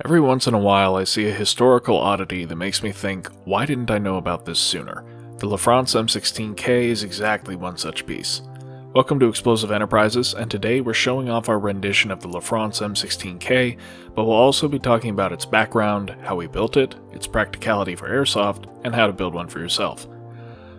Every once in a while I see a historical oddity that makes me think, why didn't I know about this sooner? The LaFrance M16K is exactly one such piece. Welcome to Explosive Enterprises, and today we're showing off our rendition of the LaFrance M16K, but we'll also be talking about its background, how we built it, its practicality for Airsoft, and how to build one for yourself.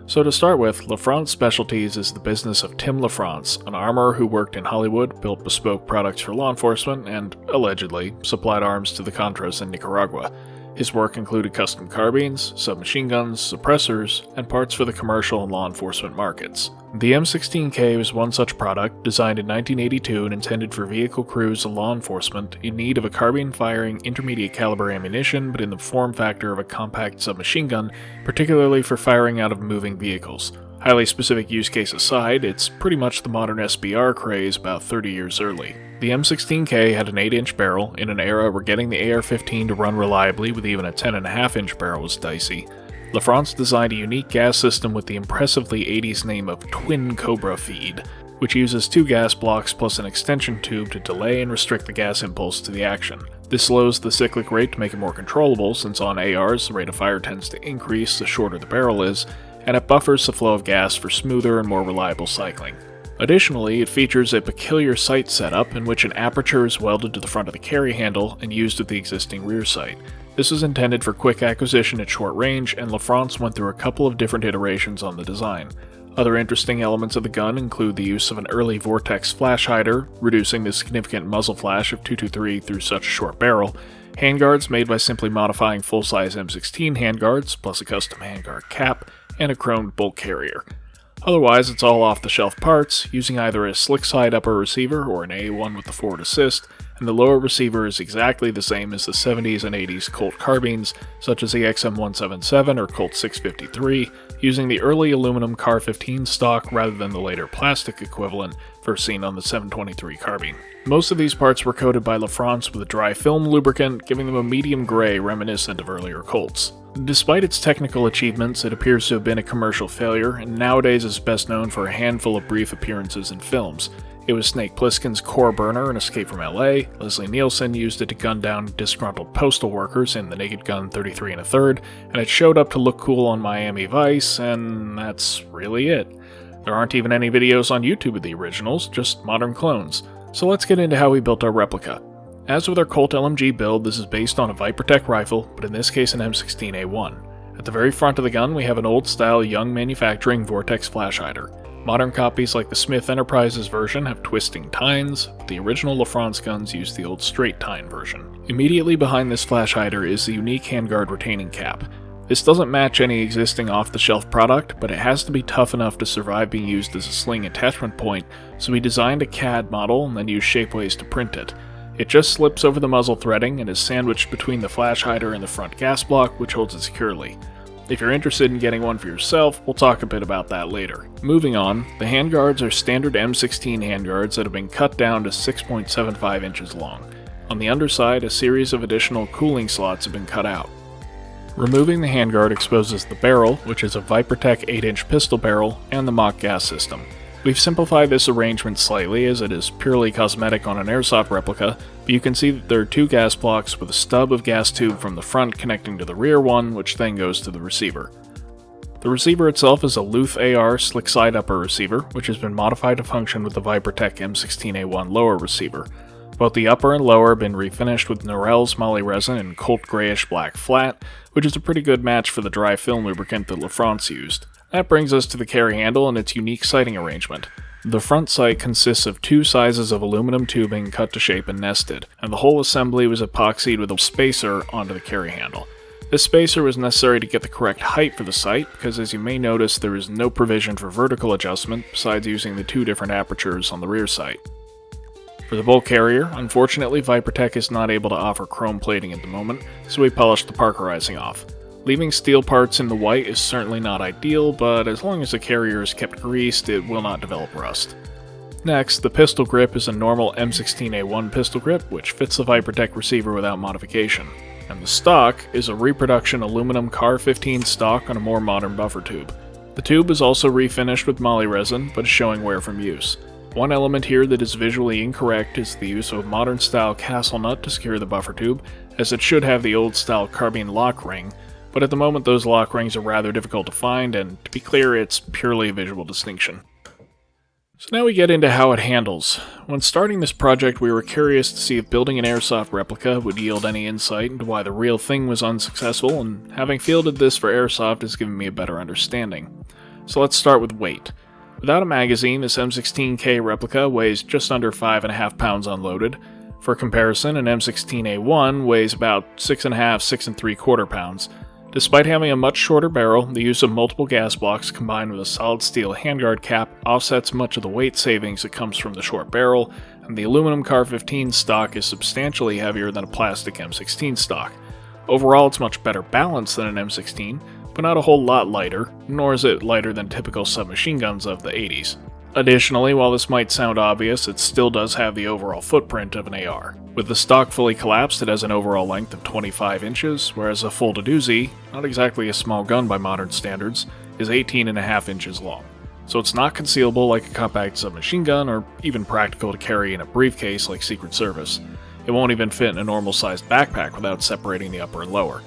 So to start with, LaFrance Specialties is the business of Tim LaFrance, an armorer who worked in Hollywood, built bespoke products for law enforcement, and, allegedly, supplied arms to the Contras in Nicaragua. His work included custom carbines, submachine guns, suppressors, and parts for the commercial and law enforcement markets. The M16K was one such product, designed in 1982 and intended for vehicle crews and law enforcement in need of a carbine-firing intermediate caliber ammunition but in the form factor of a compact submachine gun, particularly for firing out of moving vehicles. Highly specific use case aside, it's pretty much the modern SBR craze about 30 years early. The M16K had an 8-inch barrel in an era where getting the AR-15 to run reliably with even a 10.5-inch barrel was dicey. LaFrance designed a unique gas system with the impressively 80s name of Twin Cobra Feed, which uses 2 gas blocks plus an extension tube to delay and restrict the gas impulse to the action. This slows the cyclic rate to make it more controllable, since on ARs the rate of fire tends to increase the shorter the barrel is, and it buffers the flow of gas for smoother and more reliable cycling. Additionally, it features a peculiar sight setup in which an aperture is welded to the front of the carry handle and used with the existing rear sight. This is intended for quick acquisition at short range, and LaFrance went through a couple of different iterations on the design. Other interesting elements of the gun include the use of an early Vortex flash hider, reducing the significant muzzle flash of .223 through such a short barrel, handguards made by simply modifying full-size M16 handguards, plus a custom handguard cap, and a chromed bolt carrier. Otherwise, it's all off-the-shelf parts, using either a slick side upper receiver or an A1 with the forward assist, and the lower receiver is exactly the same as the 70s and 80s Colt carbines, such as the XM177 or Colt 653, using the early aluminum Car 15 stock rather than the later plastic equivalent first seen on the 723 carbine. Most of these parts were coated by LaFrance with a dry film lubricant, giving them a medium gray reminiscent of earlier Colts. Despite its technical achievements, it appears to have been a commercial failure, and nowadays is best known for a handful of brief appearances in films. It was Snake Plissken's core burner in Escape from LA, Leslie Nielsen used it to gun down disgruntled postal workers in The Naked Gun 33 1/3, and it showed up to look cool on Miami Vice, and that's really it. There aren't even any videos on YouTube of the originals, just modern clones. So let's get into how we built our replica. As with our Colt LMG build, this is based on a Vipertech rifle, but in this case an M16A1. At the very front of the gun we have an old-style Young Manufacturing Vortex flash hider. Modern copies like the Smith Enterprises version have twisting tines, but the original LaFrance guns use the old straight tine version. Immediately behind this flash hider is the unique handguard retaining cap. This doesn't match any existing off-the-shelf product, but it has to be tough enough to survive being used as a sling attachment point, so we designed a CAD model and then used Shapeways to print it. It just slips over the muzzle threading and is sandwiched between the flash hider and the front gas block, which holds it securely. If you're interested in getting one for yourself, we'll talk a bit about that later. Moving on, the handguards are standard M16 handguards that have been cut down to 6.75 inches long. On the underside, a series of additional cooling slots have been cut out. Removing the handguard exposes the barrel, which is a Vipertech 8-inch pistol barrel, and the mock gas system. We've simplified this arrangement slightly as it is purely cosmetic on an Airsoft replica, but you can see that there are 2 gas blocks with a stub of gas tube from the front connecting to the rear one, which then goes to the receiver. The receiver itself is a Luth AR slick side upper receiver, which has been modified to function with the Vipertech M16A1 lower receiver. Both the upper and lower have been refinished with Norel's moly resin and Colt grayish black flat, which is a pretty good match for the dry film lubricant that LaFrance used. That brings us to the carry handle and its unique sighting arrangement. The front sight consists of 2 sizes of aluminum tubing cut to shape and nested, and the whole assembly was epoxied with a spacer onto the carry handle. This spacer was necessary to get the correct height for the sight, because as you may notice there is no provision for vertical adjustment besides using the 2 different apertures on the rear sight. For the bolt carrier, unfortunately Vipertech is not able to offer chrome plating at the moment, so we polished the parkerizing off. Leaving steel parts in the white is certainly not ideal, but as long as the carrier is kept greased, it will not develop rust. Next, the pistol grip is a normal M16A1 pistol grip, which fits the Vipertech receiver without modification. And the stock is a reproduction aluminum Car 15 stock on a more modern buffer tube. The tube is also refinished with moly resin, but is showing wear from use. One element here that is visually incorrect is the use of a modern-style castle nut to secure the buffer tube, as it should have the old-style carbine lock ring, but at the moment those lock rings are rather difficult to find, and to be clear, it's purely a visual distinction. So now we get into how it handles. When starting this project, we were curious to see if building an airsoft replica would yield any insight into why the real thing was unsuccessful, and having fielded this for airsoft has given me a better understanding. So let's start with weight. Without a magazine, this M16K replica weighs just under 5.5 pounds unloaded. For comparison, an M16A1 weighs about 6.5 3/4 pounds. Despite having a much shorter barrel, the use of multiple gas blocks combined with a solid steel handguard cap offsets much of the weight savings that comes from the short barrel, and the aluminum CAR-15 stock is substantially heavier than a plastic M16 stock. Overall, it's much better balanced than an M16, but not a whole lot lighter, nor is it lighter than typical submachine guns of the 80s. Additionally, while this might sound obvious, it still does have the overall footprint of an AR. With the stock fully collapsed, it has an overall length of 25 inches, whereas a folded Uzi, not exactly a small gun by modern standards, is 18.5 inches long. So it's not concealable like a compact submachine gun, or even practical to carry in a briefcase like Secret Service. It won't even fit in a normal-sized backpack without separating the upper and lower.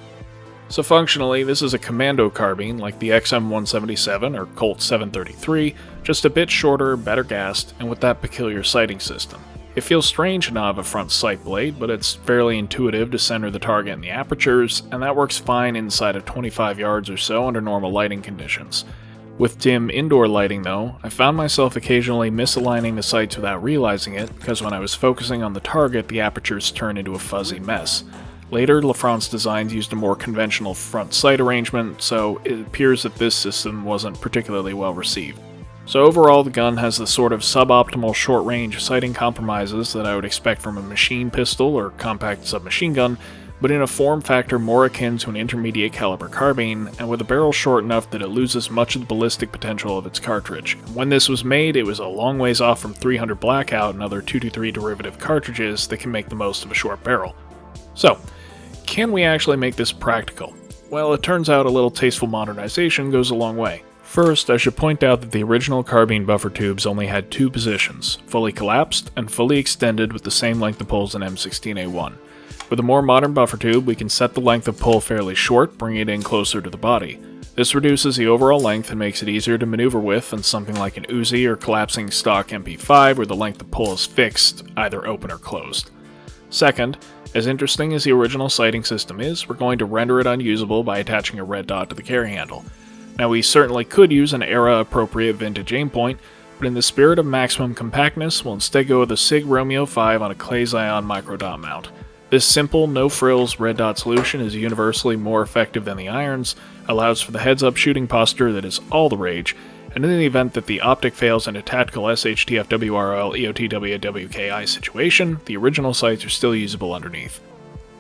So functionally, this is a commando carbine like the XM177 or Colt 733, just a bit shorter, better gassed, and with that peculiar sighting system. It feels strange to not have a front sight blade, but it's fairly intuitive to center the target in the apertures, and that works fine inside of 25 yards or so under normal lighting conditions. With dim indoor lighting though, I found myself occasionally misaligning the sights without realizing it, because when I was focusing on the target, the apertures turned into a fuzzy mess. Later, LaFrance designs used a more conventional front sight arrangement, so it appears that this system wasn't particularly well received. So overall, the gun has the sort of suboptimal short-range sighting compromises that I would expect from a machine pistol or compact submachine gun, but in a form factor more akin to an intermediate caliber carbine, and with a barrel short enough that it loses much of the ballistic potential of its cartridge. When this was made, it was a long ways off from 300 Blackout and other 223 derivative cartridges that can make the most of a short barrel. So, can we actually make this practical? Well, it turns out a little tasteful modernization goes a long way. First, I should point out that the original carbine buffer tubes only had two positions, fully collapsed and fully extended with the same length of pull as an M16A1. With a more modern buffer tube, we can set the length of pull fairly short, bringing it in closer to the body. This reduces the overall length and makes it easier to maneuver with than something like an Uzi or collapsing stock MP5 where the length of pull is fixed, either open or closed. Second, as interesting as the original sighting system is, we're going to render it unusable by attaching a red dot to the carry handle. Now we certainly could use an era-appropriate vintage aimpoint, but in the spirit of maximum compactness, we'll instead go with a SIG Romeo 5 on a clay Zion micro dot mount. This simple, no-frills red dot solution is universally more effective than the irons, allows for the heads-up shooting posture that is all the rage, and in the event that the optic fails in a tactical SHTF-WRL EOTW-WKI situation, the original sights are still usable underneath.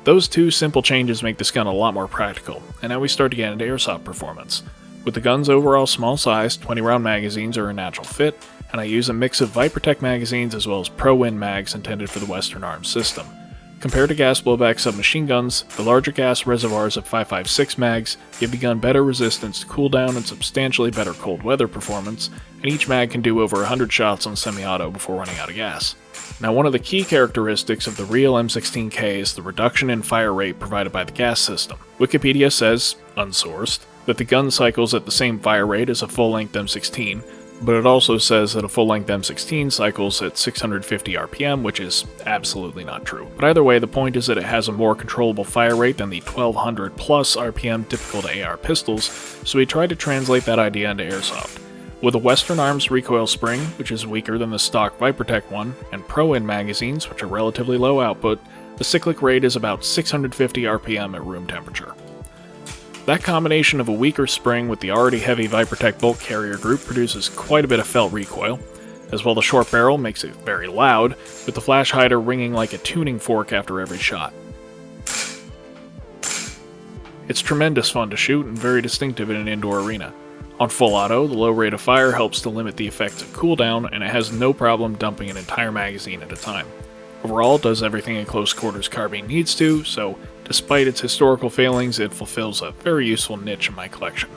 Those two simple changes make this gun a lot more practical, and now we start to get into airsoft performance. With the gun's overall small size, 20-round magazines are a natural fit, and I use a mix of Vipertech magazines as well as Pro-Win mags intended for the Western Arms system. Compared to gas blowback submachine guns, the larger gas reservoirs of 5.56 mags give the gun better resistance to cooldown and substantially better cold weather performance, and each mag can do over 100 shots on semi-auto before running out of gas. Now, one of the key characteristics of the real M16K is the reduction in fire rate provided by the gas system. Wikipedia says, unsourced, that the gun cycles at the same fire rate as a full-length M16, but it also says that a full-length M16 cycles at 650 RPM, which is absolutely not true. But either way, the point is that it has a more controllable fire rate than the 1200 plus RPM typical to AR pistols, so we tried to translate that idea into airsoft. With a Western Arms recoil spring, which is weaker than the stock Vipertech one, and Pro-Win magazines, which are relatively low output, the cyclic rate is about 650 RPM at room temperature. That combination of a weaker spring with the already heavy Vipertech bolt carrier group produces quite a bit of felt recoil, as well the short barrel makes it very loud, with the flash hider ringing like a tuning fork after every shot. It's tremendous fun to shoot and very distinctive in an indoor arena. On full auto, the low rate of fire helps to limit the effects of cooldown, and it has no problem dumping an entire magazine at a time. Overall, it does everything a close quarters carbine needs to, so despite its historical failings, it fulfills a very useful niche in my collection.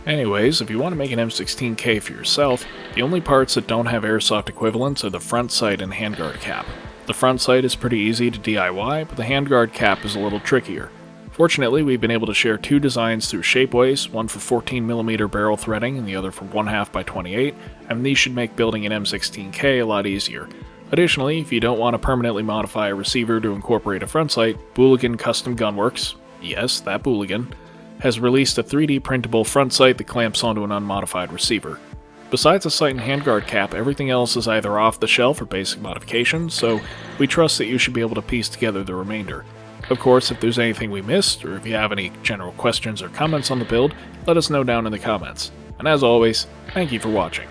Anyways, if you want to make an M16K for yourself, the only parts that don't have airsoft equivalents are the front sight and handguard cap. The front sight is pretty easy to DIY, but the handguard cap is a little trickier. Fortunately, we've been able to share two designs through Shapeways, one for 14mm barrel threading and the other for 1/2 by 28, and these should make building an M16K a lot easier. Additionally, if you don't want to permanently modify a receiver to incorporate a front sight, Booligan Custom Gunworks, yes, that Booligan, has released a 3D printable front sight that clamps onto an unmodified receiver. Besides the sight and handguard cap, everything else is either off the shelf or basic modifications, so we trust that you should be able to piece together the remainder. Of course, if there's anything we missed, or if you have any general questions or comments on the build, let us know down in the comments. And as always, thank you for watching.